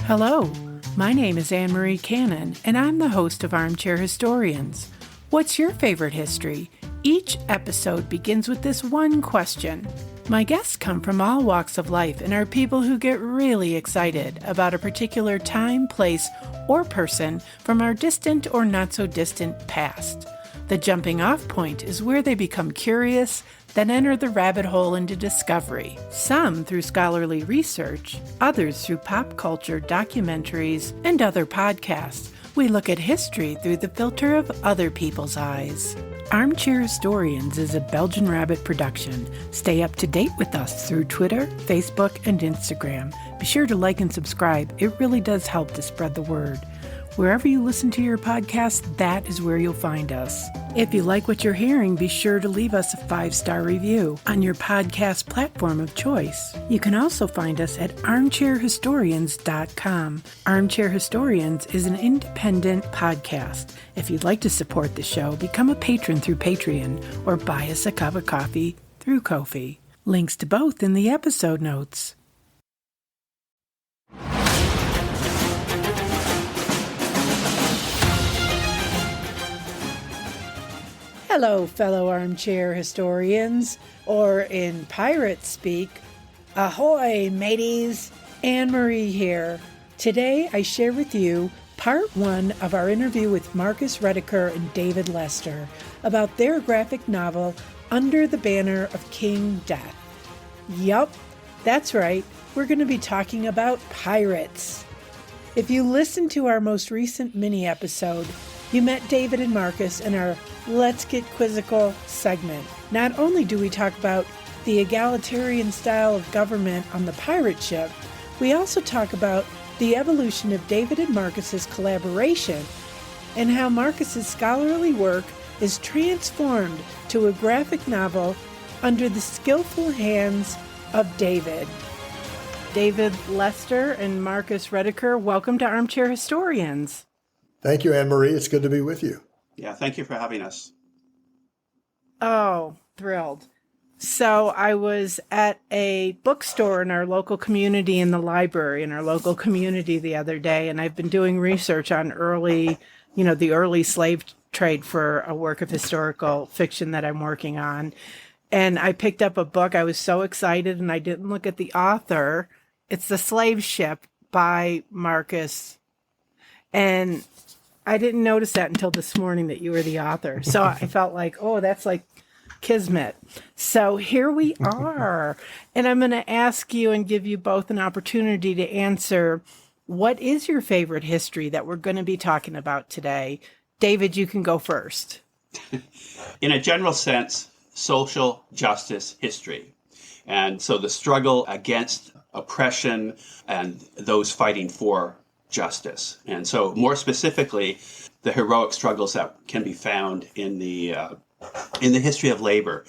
Hello, my name is Anne-Marie Cannon, and I'm the host of Armchair Historians. What's your favorite history? Each episode begins with this one question. My guests come from all walks of life and are people who get really excited about a particular time, place, or person from our distant or not-so-distant past. The jumping-off point is where they become curious, then enter the rabbit hole into discovery, some through scholarly research, others through pop culture, documentaries, and other podcasts. We look at history through the filter of other people's eyes. Armchair Historians is a Belgian Rabbit production. Stay up to date with us through Twitter, Facebook, and Instagram. Be sure to like and subscribe. It really does help to spread the word. Wherever you listen to your podcast, that is where you'll find us. If you like what you're hearing, be sure to leave us a 5-star review on your podcast platform of choice. You can also find us at armchairhistorians.com. Armchair Historians is an independent podcast. If you'd like to support the show, become a patron through Patreon or buy us a cup of coffee through Ko-fi. Links to both in the episode notes. Hello, fellow armchair historians, or in pirate speak, ahoy, mateys! Anne-Marie here. Today I share with you part 1 of our interview with Marcus Rediker and David Lester about their graphic novel, Under the Banner of King Death. Yup, that's right, we're going to be talking about pirates. If you listened to our most recent mini-episode, you met David and Marcus in our Let's Get Quizzical segment. Not only do we talk about the egalitarian style of government on the pirate ship, we also talk about the evolution of David and Marcus's collaboration and how Marcus's scholarly work is transformed to a graphic novel under the skillful hands of David. David Lester and Marcus Rediker, welcome to Armchair Historians. Thank you, Anne-Marie. It's good to be with you. Yeah, thank you for having us. Oh, thrilled. So I was at a bookstore in our local community, in the library in our local community the other day, and I've been doing research on the early slave trade for a work of historical fiction that I'm working on. And I picked up a book. I was so excited, and I didn't look at the author. It's The Slave Ship by Marcus. And I didn't notice that until this morning that you were the author. So I felt like, oh, that's like kismet. So here we are. And I'm going to ask you and give you both an opportunity to answer, what is your favorite history that we're going to be talking about today? David, you can go first. In a general sense, social justice history. And so the struggle against oppression and those fighting for justice. And so more specifically, the heroic struggles that can be found in the history of labor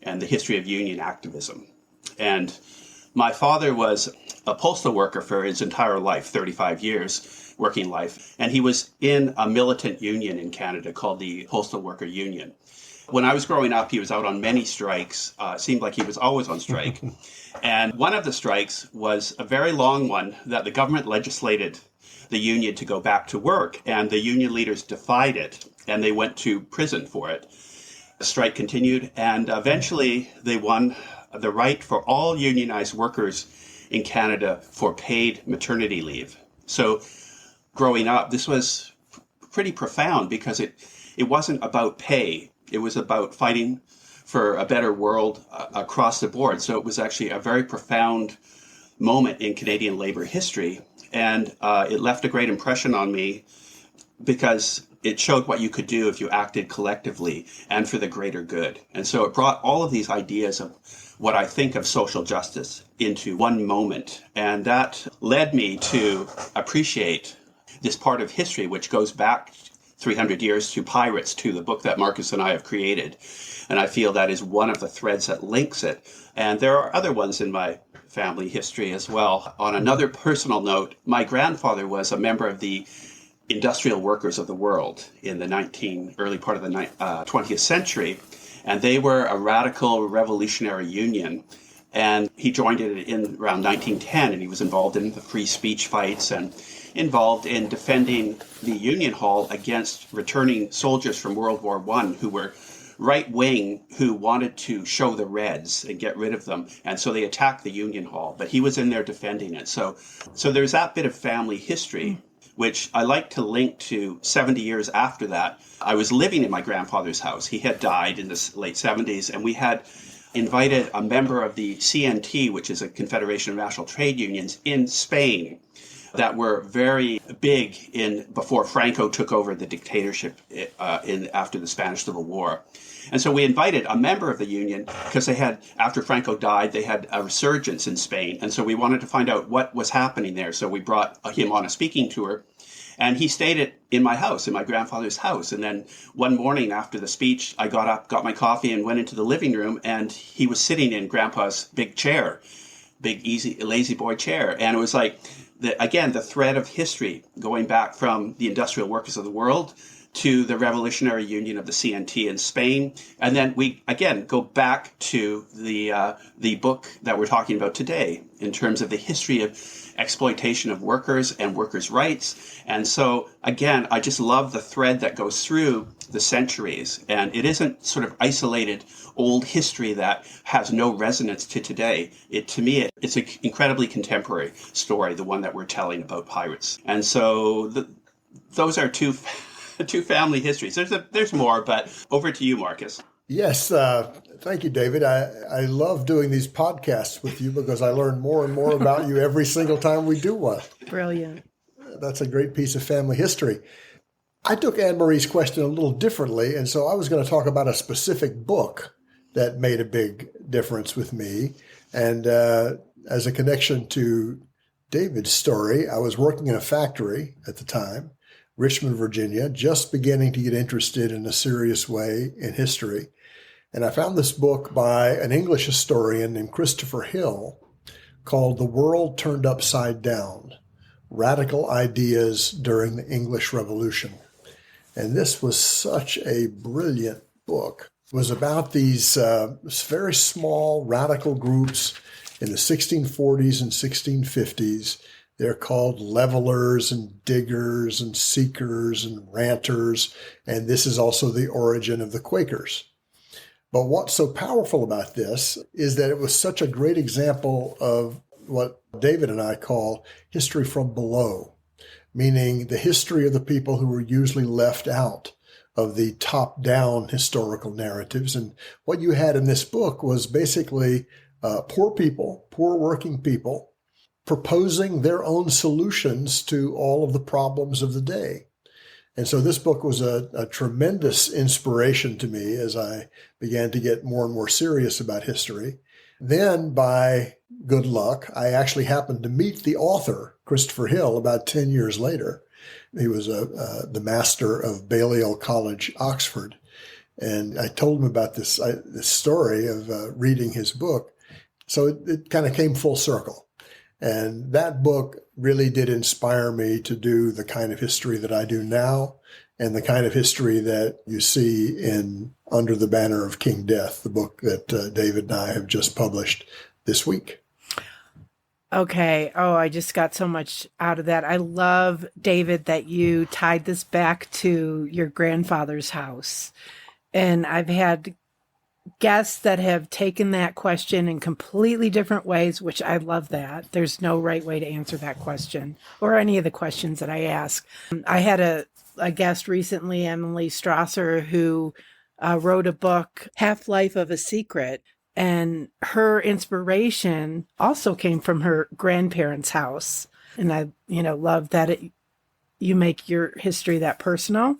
and the history of union activism. And my father was a postal worker for his entire life, 35 years working life. And he was in a militant union in Canada called the Postal Worker Union. When I was growing up, he was out on many strikes. It seemed like he was always on strike. And one of the strikes was a very long one that the government legislated the union to go back to work, and the union leaders defied it, and they went to prison for it. The strike continued, and eventually they won the right for all unionized workers in Canada for paid maternity leave. So growing up, this was pretty profound because it wasn't about pay. It was about fighting for a better world across the board. So it was actually a very profound moment in Canadian labor history. And it left a great impression on me because it showed what you could do if you acted collectively and for the greater good. And so it brought all of these ideas of what I think of social justice into one moment. And that led me to appreciate this part of history, which goes back 300 years to pirates, to the book that Marcus and I have created. And I feel that is one of the threads that links it. And there are other ones in my family history as well. On another personal note, my grandfather was a member of the industrial workers of the world in the early part of the 20th century. And they were a radical revolutionary union And he joined it in around 1910, and he was involved in the free speech fights and involved in defending the Union Hall against returning soldiers from World War I who were right-wing, who wanted to show the Reds and get rid of them. And so they attacked the Union Hall, but he was in there defending it. So there's that bit of family history, which I like to link to 70 years after that. I was living in my grandfather's house. He had died in the late 70s, and we had invited a member of the CNT, which is a Confederation of National Trade Unions, in Spain that were very big before Franco took over the dictatorship after the Spanish Civil War. And so we invited a member of the union because after Franco died, they had a resurgence in Spain. And so we wanted to find out what was happening there. So we brought him on a speaking tour. And he stayed in my house, in my grandfather's house. And then one morning after the speech, I got up, got my coffee, and went into the living room. And he was sitting in Grandpa's big chair, big, easy, lazy boy chair. And it was like, the thread of history going back from the industrial workers of the world to the Revolutionary Union of the CNT in Spain. And then we, again, go back to the book that we're talking about today in terms of the history of exploitation of workers and workers' rights. And so, again, I just love the thread that goes through the centuries. And it isn't sort of isolated old history that has no resonance to today. To me, it's an incredibly contemporary story, the one that we're telling about pirates. And so those are two family histories. There's more, but over to you, Marcus. Yes, thank you, David. I love doing these podcasts with you because I learn more and more about you every single time we do one. Brilliant. That's a great piece of family history. I took Anne-Marie's question a little differently, and so I was going to talk about a specific book that made a big difference with me. And as a connection to David's story, I was working in a factory at the time, Richmond, Virginia, just beginning to get interested in a serious way in history. And I found this book by an English historian named Christopher Hill called The World Turned Upside Down: Radical Ideas During the English Revolution. And this was such a brilliant book. It was about these very small radical groups in the 1640s and 1650s. They're called levelers and diggers and seekers and ranters. And this is also the origin of the Quakers. But what's so powerful about this is that it was such a great example of what David and I call history from below, meaning the history of the people who were usually left out of the top-down historical narratives. And what you had in this book was basically poor people, poor working people, proposing their own solutions to all of the problems of the day. And so this book was a tremendous inspiration to me as I began to get more and more serious about history. Then, by good luck, I actually happened to meet the author, Christopher Hill, about 10 years later. He was the master of Balliol College, Oxford. And I told him about this story of reading his book. So it kind of came full circle. And that book really did inspire me to do the kind of history that I do now and the kind of history that you see in Under the Banner of King Death, the book that David and I have just published this week. Okay. Oh, I just got so much out of that. I love, David, that you tied this back to your grandfather's house. And I've had guests that have taken that question in completely different ways, which I love that. There's no right way to answer that question or any of the questions that I ask. I had a guest recently, Emily Strasser, who wrote a book, Half-Life of a Secret. And her inspiration also came from her grandparents' house. And I, love that you make your history that personal.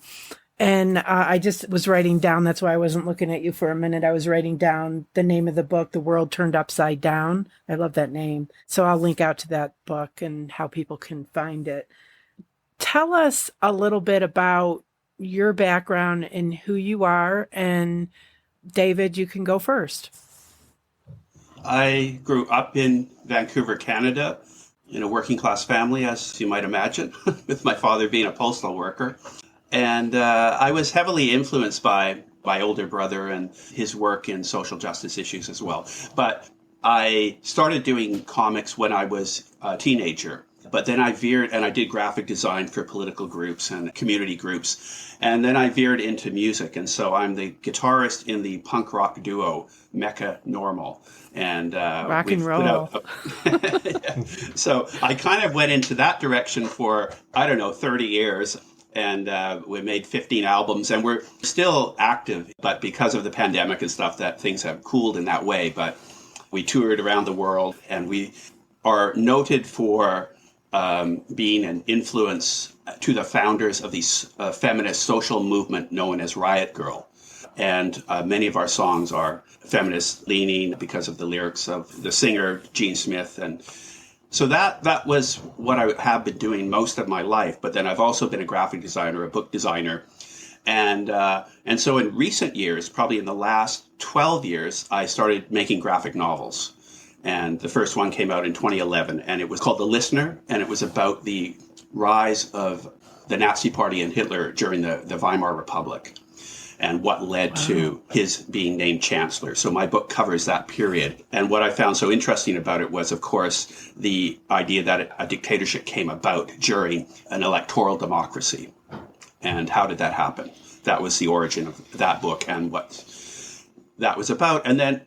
And I just was writing down, that's why I wasn't looking at you for a minute. I was writing down the name of the book, The World Turned Upside Down. I love that name. So I'll link out to that book and how people can find it. Tell us a little bit about your background and who you are. And David, you can go first. I grew up in Vancouver, Canada, in a working class family, as you might imagine, with my father being a postal worker. And I was heavily influenced by my older brother and his work in social justice issues as well. But I started doing comics when I was a teenager, but then I veered and I did graphic design for political groups and community groups. And then I veered into music. And so I'm the guitarist in the punk rock duo Mecca Normal. And rock and roll. Yeah. So I kind of went into that direction for, 30 years. And we made 15 albums, and we're still active. But because of the pandemic and stuff, that things have cooled in that way. But we toured around the world, and we are noted for being an influence to the founders of the feminist social movement known as Riot Girl. And many of our songs are feminist leaning because of the lyrics of the singer Gene Smith. And so that was what I have been doing most of my life. But then I've also been a graphic designer, a book designer. And so in recent years, probably in the last 12 years, I started making graphic novels. And the first one came out in 2011, and it was called The Listener, and it was about the rise of the Nazi Party and Hitler during the Weimar Republic and what led to his being named chancellor. So my book covers that period. And what I found so interesting about it was, of course, the idea that a dictatorship came about during an electoral democracy. And how did that happen? That was the origin of that book and what that was about. And then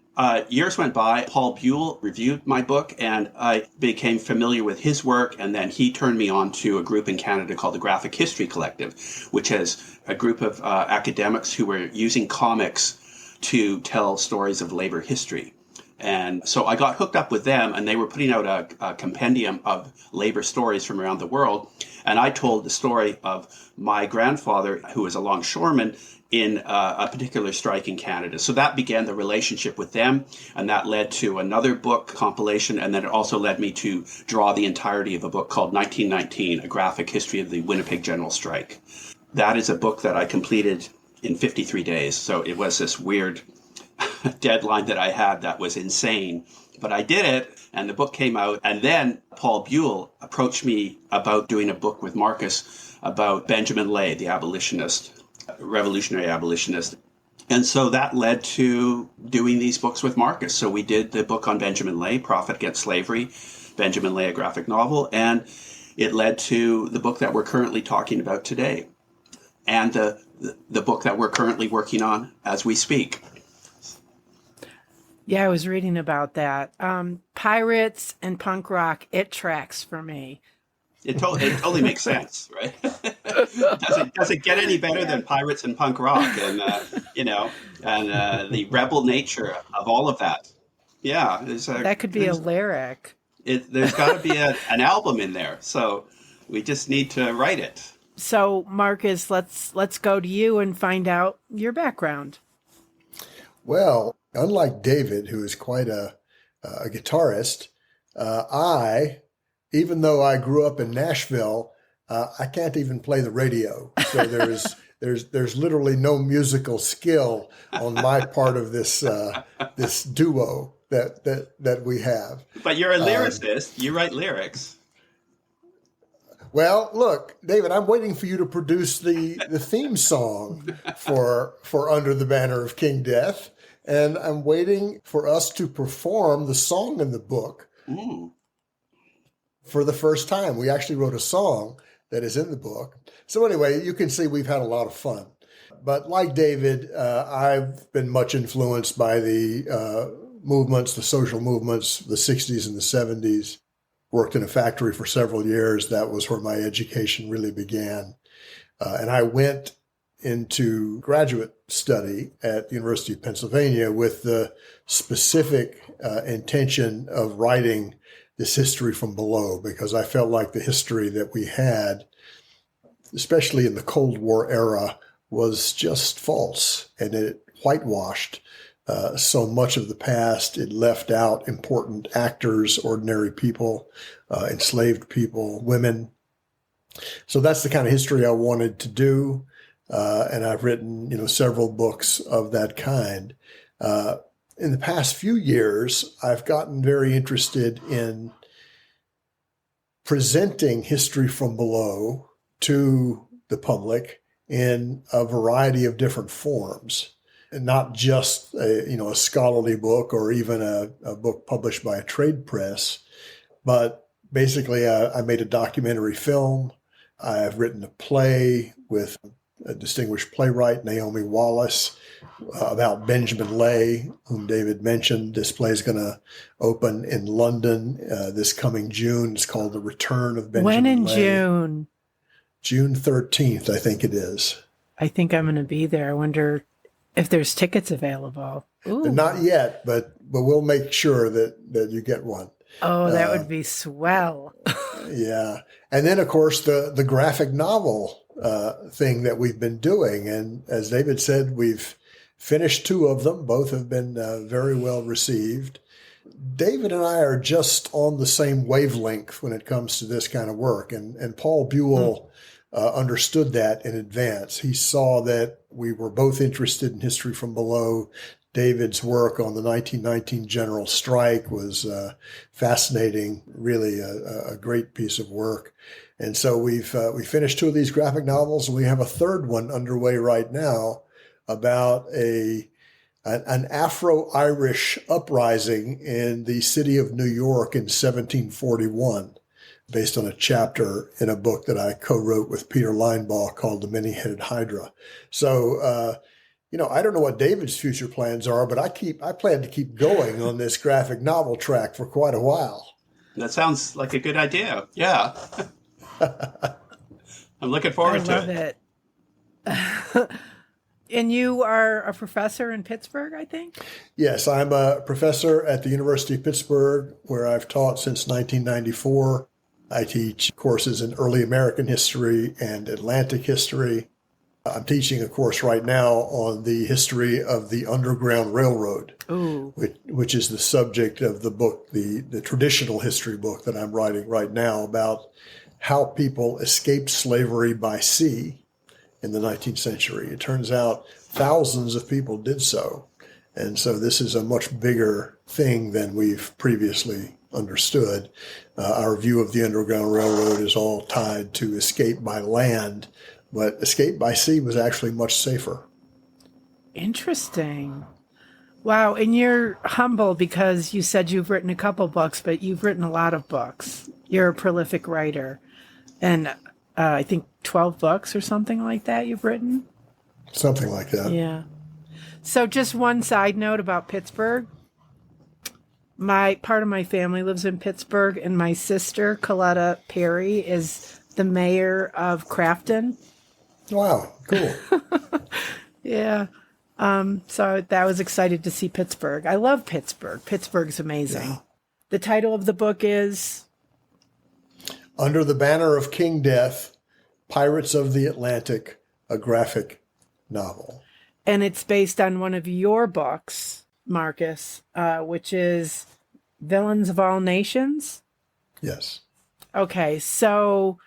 years went by. Paul Buell reviewed my book, and I became familiar with his work. And then he turned me on to a group in Canada called the Graphic History Collective, which is a group of academics who were using comics to tell stories of labor history. And so I got hooked up with them, and they were putting out a compendium of labor stories from around the world. And I told the story of my grandfather, who was a longshoreman, in a particular strike in Canada. So that began the relationship with them, and that led to another book compilation, and then it also led me to draw the entirety of a book called 1919, A Graphic History of the Winnipeg General Strike. That is a book that I completed in 53 days. So it was this weird deadline that I had that was insane. But I did it, and the book came out. And then Paul Buell approached me about doing a book with Marcus about Benjamin Lay, the abolitionist, revolutionary abolitionist. And so that led to doing these books with Marcus. So we did the book on Benjamin Lay, Profit Against Slavery, Benjamin Lay, a graphic novel, and it led to the book that we're currently talking about today, and the book that we're currently working on as we speak. Yeah, I was reading about that. Pirates and punk rock, it tracks for me. It totally makes sense, right? Does it get any better than pirates and punk rock and the rebel nature of all of that? Yeah, that could be a lyric. There's got to be an album in there, so we just need to write it. So, Marcus, let's go to you and find out your background. Well, unlike David, who is quite a guitarist, even though I grew up in Nashville, I can't even play the radio. So there's literally no musical skill on my part of this duo that we have. But you're a lyricist. You write lyrics. Well, look, David, I'm waiting for you to produce the theme song for Under the Banner of King Death, and I'm waiting for us to perform the song in the book. Ooh. For the first time. We actually wrote a song that is in the book. So anyway, you can see we've had a lot of fun. But like David, I've been much influenced by the movements, the social movements, the 60s and the 70s. Worked in a factory for several years. That was where my education really began. And I went into graduate study at the University of Pennsylvania with the specific intention of writing this history from below, because I felt like the history that we had, especially in the Cold War era, was just false, and it whitewashed so much of the past. It left out important actors, ordinary people, enslaved people, women. So that's the kind of history I wanted to do, and I've written, several books of that kind. In the past few years, I've gotten very interested in presenting history from below to the public in a variety of different forms. not just a scholarly book or even a book published by a trade press, but basically I made a documentary film. I've written a play with a distinguished playwright, Naomi Wallace, about Benjamin Lay, whom David mentioned. This play is going to open in London this coming June. It's called The Return of Benjamin Lay. When in June? June 13th, I think it is. I think I'm going to be there. I wonder if there's tickets available. Ooh. Not yet, but we'll make sure that you get one. Oh, that would be swell. Yeah. And then, of course, the graphic novel thing that we've been doing. And as David said, we've finished 2 of them. Both have been very well received. David and I are just on the same wavelength when it comes to this kind of work. And Paul Buell understood that in advance. He saw that we were both interested in history from below. David's work on the 1919 general strike was fascinating, really a great piece of work. And so we finished 2 of these graphic novels, and we have a 3rd one underway right now about an Afro-Irish uprising in the city of New York in 1741, based on a chapter in a book that I co-wrote with Peter Linebaugh called The Many-Headed Hydra. So, I don't know what David's future plans are, but I plan to keep going on this graphic novel track for quite a while. That sounds like a good idea. Yeah. I'm looking forward to it. I love it. And you are a professor in Pittsburgh, I think? Yes, I'm a professor at the University of Pittsburgh, where I've taught since 1994. I teach courses in early American history and Atlantic history. I'm teaching a course right now on the history of the Underground Railroad, which is the subject of the book, the traditional history book that I'm writing right now about how people escaped slavery by sea in the 19th century. It turns out thousands of people did so. And so this is a much bigger thing than we've previously understood. Our view of the Underground Railroad is all tied to escape by land, but escape by sea was actually much safer. Interesting. Wow. And you're humble because you said you've written a couple books, but you've written a lot of books. You're a prolific writer. And I think 12 books or something like that you've written? Something like that. Yeah. So just one side note about Pittsburgh. Part of my family lives in Pittsburgh, and my sister, Coletta Perry, is the mayor of Crafton. Wow, cool. Yeah. So I was excited to see Pittsburgh. I love Pittsburgh. Pittsburgh's amazing. Yeah. The title of the book is? Under the Banner of King Death, Pirates of the Atlantic, a graphic novel. And it's based on one of your books, Marcus, which is Villains of All Nations? Yes. Okay, so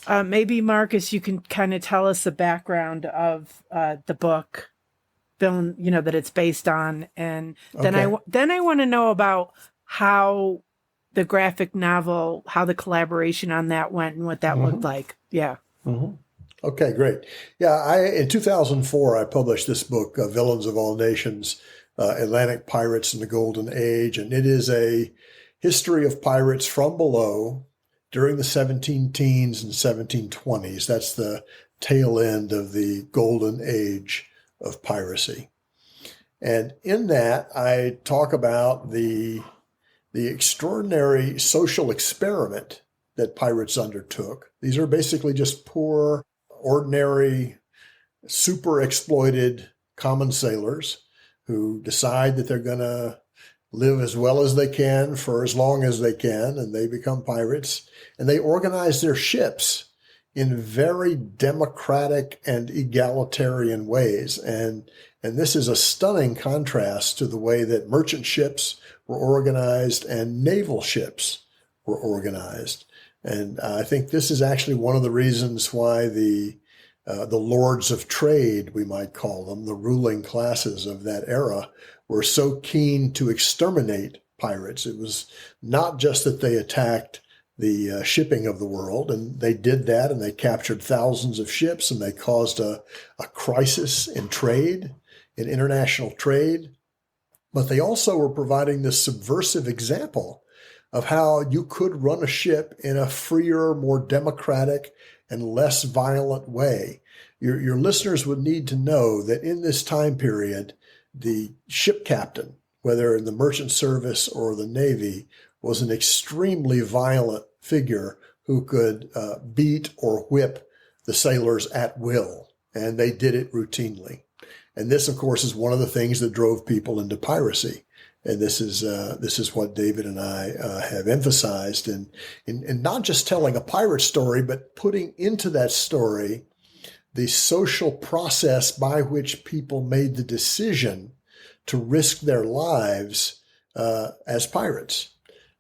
maybe, Marcus, you can kind of tell us the background of the book, that it's based on. And then I want to know about how the graphic novel, how the collaboration on that went and what that looked like. Yeah. Mm-hmm. Okay, great. Yeah, in 2004, I published this book, Villains of All Nations, Atlantic Pirates in the Golden Age. And it is a history of pirates from below during the 17 teens and 1720s. That's the tail end of the golden age of piracy. And in that, I talk about the extraordinary social experiment that pirates undertook. These are basically just poor, ordinary, super exploited common sailors who decide that they're going to live as well as they can for as long as they can, and they become pirates. And they organize their ships in very democratic and egalitarian ways. And this is a stunning contrast to the way that merchant ships were organized and naval ships were organized. And I think this is actually one of the reasons why the lords of trade, we might call them, the ruling classes of that era, were so keen to exterminate pirates. It was not just that they attacked the shipping of the world, and they did that, and they captured thousands of ships, and they caused a crisis in trade in international trade, but they also were providing this subversive example of how you could run a ship in a freer, more democratic, and less violent way. Your listeners would need to know that in this time period, the ship captain, whether in the merchant service or the Navy, was an extremely violent figure who could beat or whip the sailors at will, and they did it routinely. And this, of course, is one of the things that drove people into piracy. And this is what David and I have emphasized in not just telling a pirate story, but putting into that story the social process by which people made the decision to risk their lives as pirates.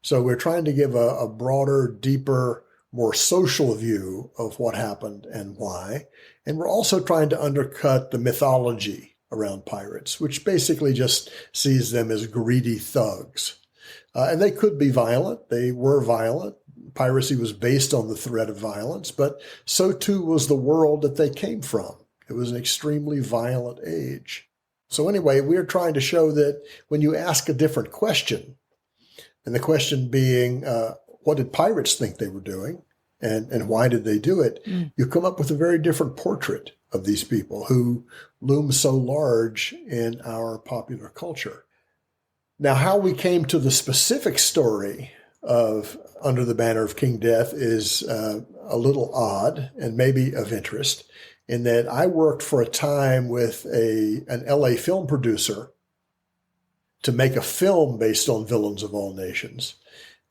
So we're trying to give a broader, deeper, more social view of what happened and why. And we're also trying to undercut the mythology around pirates, which basically just sees them as greedy thugs. And they could be violent. They were violent. Piracy was based on the threat of violence, but so too was the world that they came from. It was an extremely violent age. So anyway, we're trying to show that when you ask a different question, and the question being, what did pirates think they were doing, and why did they do it? You come up with a very different portrait of these people who loom so large in our popular culture. Now, how we came to the specific story of Under the Banner of King Death is a little odd and maybe of interest, in that I worked for a time with an LA film producer to make a film based on Villains of All Nations.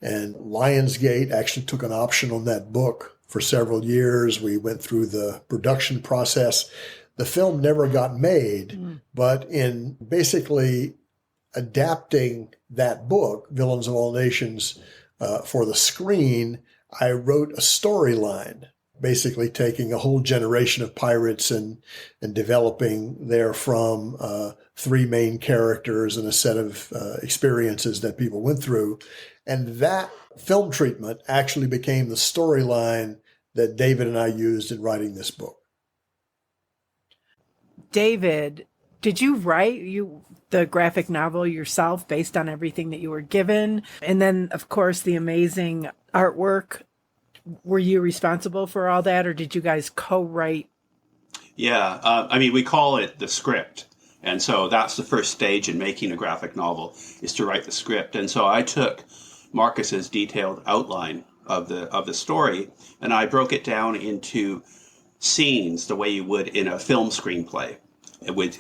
And Lionsgate actually took an option on that book for several years. We went through the production process. The film never got made, but in basically adapting that book, Villains of All Nations, for the screen, I wrote a storyline, basically taking a whole generation of pirates and developing therefrom three main characters and a set of experiences that people went through. And that film treatment actually became the storyline that David and I used in writing this book. David, did you write the graphic novel yourself based on everything that you were given? And then, of course, the amazing artwork. Were you responsible for all that, or did you guys co-write? Yeah, we call it the script. And so that's the first stage in making a graphic novel, is to write the script. And so I took Marcus's detailed outline of the story, and I broke it down into scenes the way you would in a film screenplay, with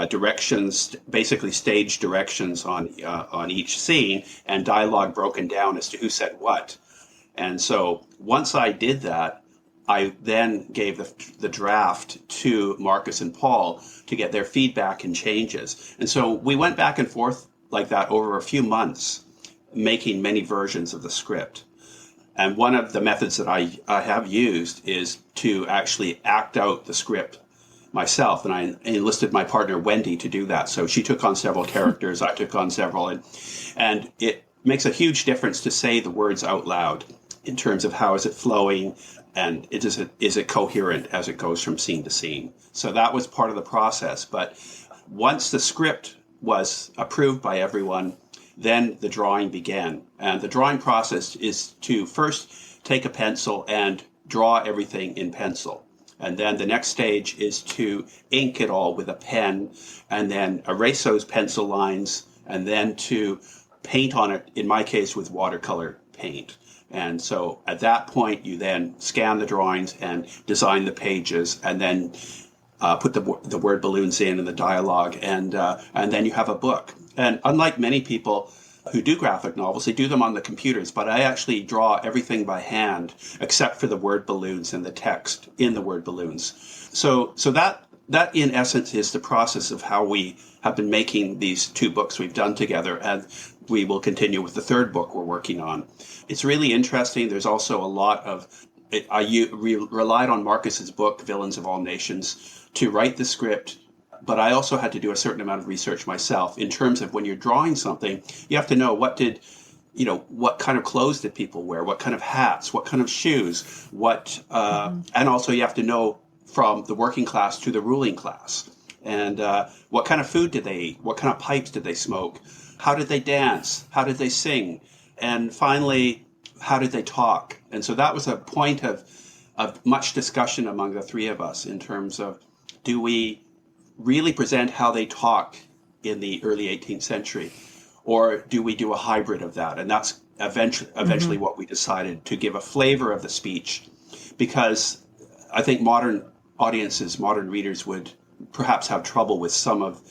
directions, basically stage directions on each scene, and dialogue broken down as to who said what. And so once I did that, I then gave the draft to Marcus and Paul to get their feedback and changes. And so we went back and forth like that over a few months, making many versions of the script. And one of the methods that I have used is to actually act out the script myself. And I enlisted my partner, Wendy, to do that. So she took on several characters, I took on several. And it makes a huge difference to say the words out loud in terms of how is it flowing, and is it coherent as it goes from scene to scene. So that was part of the process. But once the script was approved by everyone, then the drawing began. And the drawing process is to first take a pencil and draw everything in pencil. And then the next stage is to ink it all with a pen, and then erase those pencil lines, and then to paint on it, in my case, with watercolor paint. And so at that point, you then scan the drawings and design the pages, and then put the word balloons in and the dialogue, and then you have a book. And unlike many people who do graphic novels, they do them on the computers, but I actually draw everything by hand except for the word balloons and the text in the word balloons. So that in essence is the process of how we have been making these two books we've done together, and we will continue with the third book we're working on. It's really interesting. There's also a lot of, I relied on Marcus's book, Villains of All Nations, to write the script, but I also had to do a certain amount of research myself in terms of when you're drawing something, you have to know what kind of clothes did people wear, what kind of hats, what kind of shoes, and also you have to know from the working class to the ruling class. And what kind of food did they eat? What kind of pipes did they smoke? How did they dance? How did they sing? And finally, how did they talk? And so that was a point of much discussion among the three of us in terms of, do we really present how they talk in the early 18th century? Or do we do a hybrid of that? And that's eventually what we decided, to give a flavor of the speech, because I think modern audiences, modern readers would perhaps have trouble with some of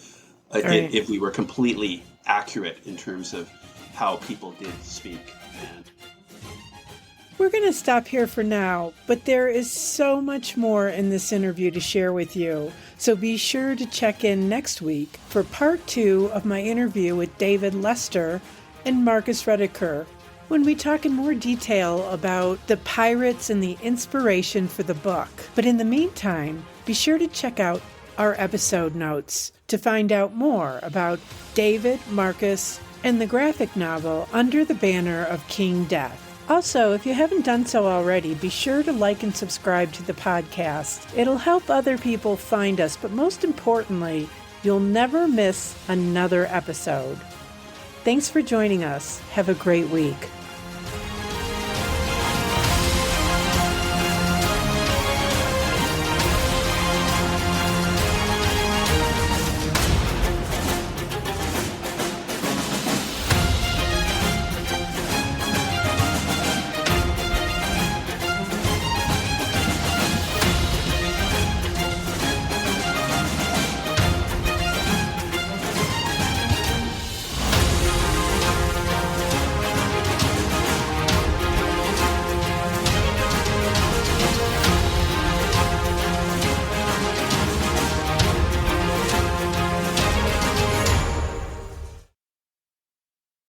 it if we were completely accurate in terms of how people did speak. And we're going to stop here for now, but there is so much more in this interview to share with you. So be sure to check in next week for part 2 of my interview with David Lester and Marcus Rediker, when we talk in more detail about the pirates and the inspiration for the book. But in the meantime, be sure to check out our episode notes to find out more about David, Marcus, and the graphic novel Under the Banner of King Death. Also, if you haven't done so already, be sure to like and subscribe to the podcast. It'll help other people find us, but most importantly, you'll never miss another episode. Thanks for joining us. Have a great week.